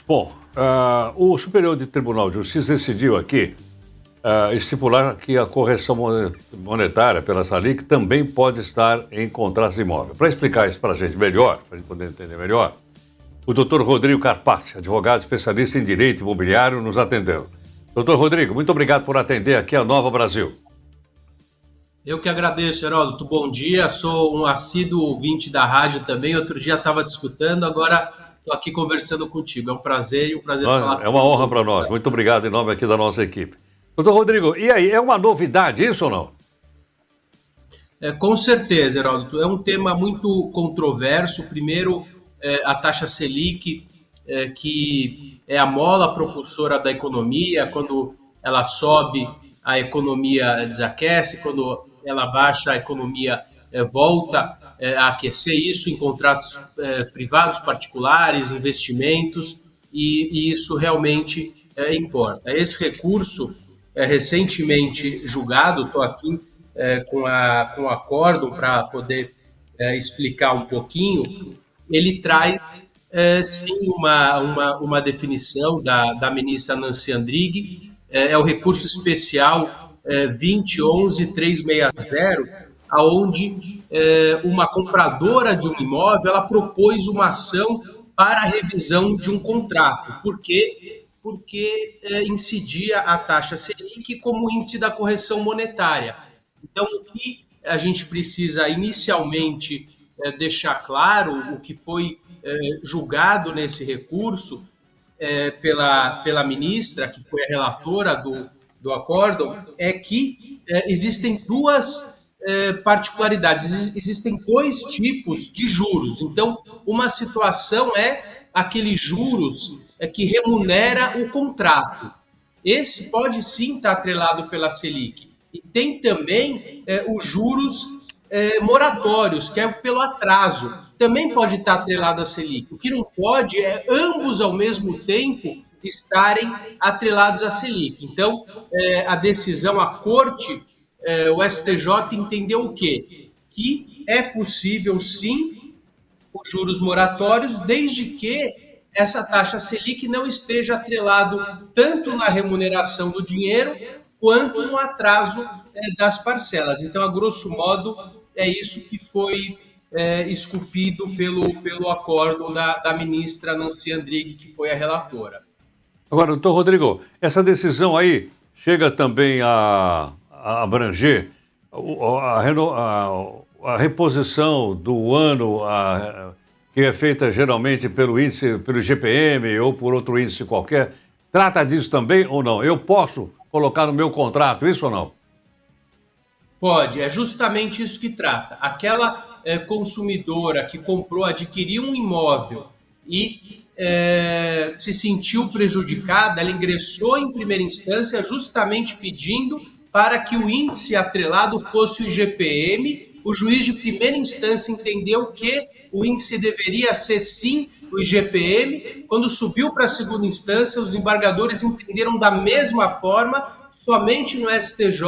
Bom, o Superior Tribunal de Justiça decidiu aqui estipular que a correção monetária pela Selic também pode estar em contratos imóveis. Para explicar isso para a gente melhor, para a gente poder entender melhor, o doutor Rodrigo Carpati, advogado especialista em direito imobiliário, nos atendeu. Doutor Rodrigo, muito obrigado por atender aqui a Nova Brasil. Eu que agradeço, Heródoto. Bom dia. Sou um assíduo ouvinte da rádio também. Outro dia estava te escutando, agora estou aqui conversando contigo. É um prazer falar com É uma honra para você. nós. Muito obrigado em nome aqui da nossa equipe. Doutor Rodrigo, e aí, é uma novidade isso ou não? Com certeza, Heródoto. É um tema muito controverso. Primeiro, a taxa Selic, que é a mola propulsora da economia. Quando ela sobe, a economia desaquece. Quando ela baixa, a economia volta a aquecer. Isso em contratos privados, particulares, investimentos. E isso realmente importa. Esse recurso, recentemente julgado, estou aqui com o acórdão para poder explicar um pouquinho, ele traz sim uma definição da ministra Nancy Andrighi, é o recurso especial 2011-360, aonde uma compradora de um imóvel ela propôs uma ação para a revisão de um contrato. Por quê? Porque incidia a taxa Selic como índice da correção monetária. Então, o que a gente precisa inicialmente deixar claro, o que foi julgado nesse recurso pela ministra, que foi a relatora do acórdão, é que existem duas particularidades, existem dois tipos de juros. Então, uma situação é aqueles juros que remunera o contrato. Esse pode sim estar atrelado pela Selic. E tem também os juros moratórios, que é pelo atraso. Também pode estar atrelado à Selic. O que não pode é ambos ao mesmo tempo estarem atrelados à Selic. Então, a decisão, a corte, o STJ entendeu o quê? Que é possível sim os juros moratórios, desde que essa taxa Selic não esteja atrelado tanto na remuneração do dinheiro quanto no atraso das parcelas. Então, a grosso modo, é isso que foi esculpido pelo acórdão da ministra Nancy Andrighi, que foi a relatora. Agora, doutor Rodrigo, essa decisão aí chega também a abranger a reposição do ano que é feita geralmente pelo índice, pelo IGPM ou por outro índice qualquer. Trata disso também ou não? Eu posso colocar no meu contrato isso ou não? Pode, é justamente isso que trata. Aquela consumidora que adquiriu um imóvel e se sentiu prejudicada, ela ingressou em primeira instância justamente pedindo para que o índice atrelado fosse o IGPM. O juiz de primeira instância entendeu que o índice deveria ser sim o IGPM. Quando subiu para a segunda instância, os embargadores entenderam da mesma forma, somente no STJ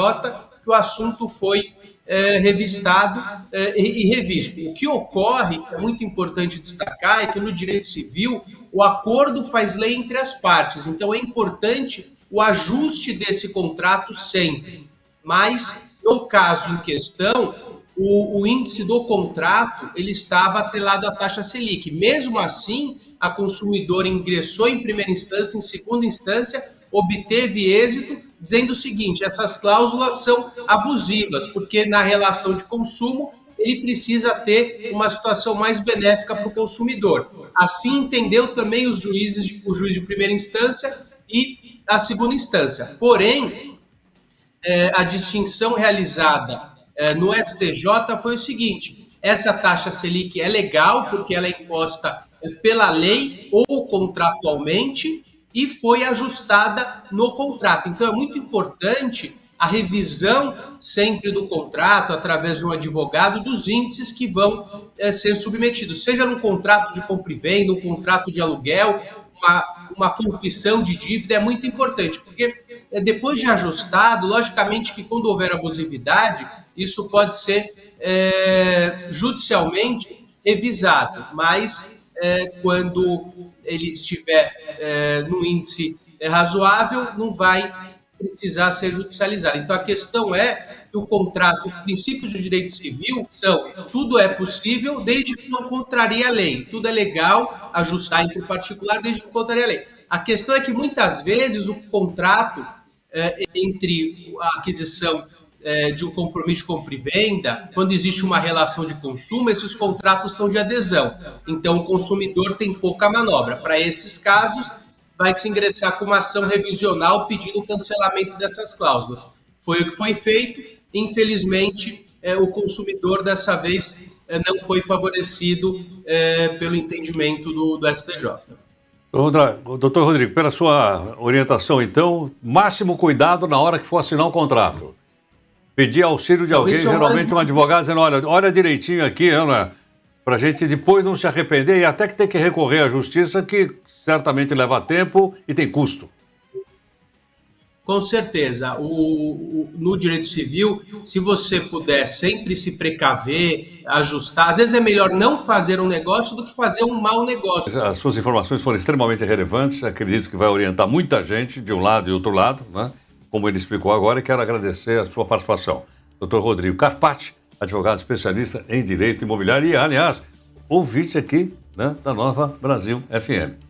que o assunto foi revistado e revisto. O que ocorre, é muito importante destacar, é que no direito civil o acordo faz lei entre as partes, então é importante o ajuste desse contrato sempre. Mas, no caso em questão, o índice do contrato ele estava atrelado à taxa Selic. Mesmo assim, a consumidora ingressou em primeira instância, em segunda instância, obteve êxito, dizendo o seguinte: essas cláusulas são abusivas, porque na relação de consumo ele precisa ter uma situação mais benéfica para o consumidor. Assim entendeu também o juiz de primeira instância e a segunda instância. Porém, a distinção realizada no STJ foi o seguinte: essa taxa Selic é legal porque ela é imposta pela lei ou contratualmente e foi ajustada no contrato. Então, é muito importante a revisão sempre do contrato, através de um advogado, dos índices que vão ser submetidos, seja no contrato de compra e venda, um contrato de aluguel, uma confissão de dívida, é muito importante, porque depois de ajustado, logicamente que quando houver abusividade, isso pode ser judicialmente revisado, mas quando ele estiver no índice razoável, não vai precisar ser judicializado. Então, a questão é que o contrato, os princípios do direito civil são: tudo é possível desde que não contrarie a lei. Tudo é legal ajustar entre o particular desde que não contrarie a lei. A questão é que, muitas vezes, o contrato entre a aquisição de um compromisso de compra e venda, quando existe uma relação de consumo, esses contratos são de adesão. Então, o consumidor tem pouca manobra. Para esses casos, vai se ingressar com uma ação revisional pedindo o cancelamento dessas cláusulas. Foi o que foi feito. Infelizmente, o consumidor, dessa vez, não foi favorecido pelo entendimento do STJ. Doutor Rodrigo, pela sua orientação, então, máximo cuidado na hora que for assinar um contrato. Pedir auxílio de alguém, geralmente um advogado, dizendo: olha direitinho aqui, para a gente depois não se arrepender e até que ter que recorrer à justiça, que certamente leva tempo e tem custo. Com certeza. No direito civil, se você puder sempre se precaver, ajustar, às vezes é melhor não fazer um negócio do que fazer um mau negócio. As suas informações foram extremamente relevantes, acredito que vai orientar muita gente de um lado e outro lado, né? Como ele explicou agora, e quero agradecer a sua participação. Dr. Rodrigo Carpati, advogado especialista em direito imobiliário e, aliás, ouvinte aqui, né, da Nova Brasil FM.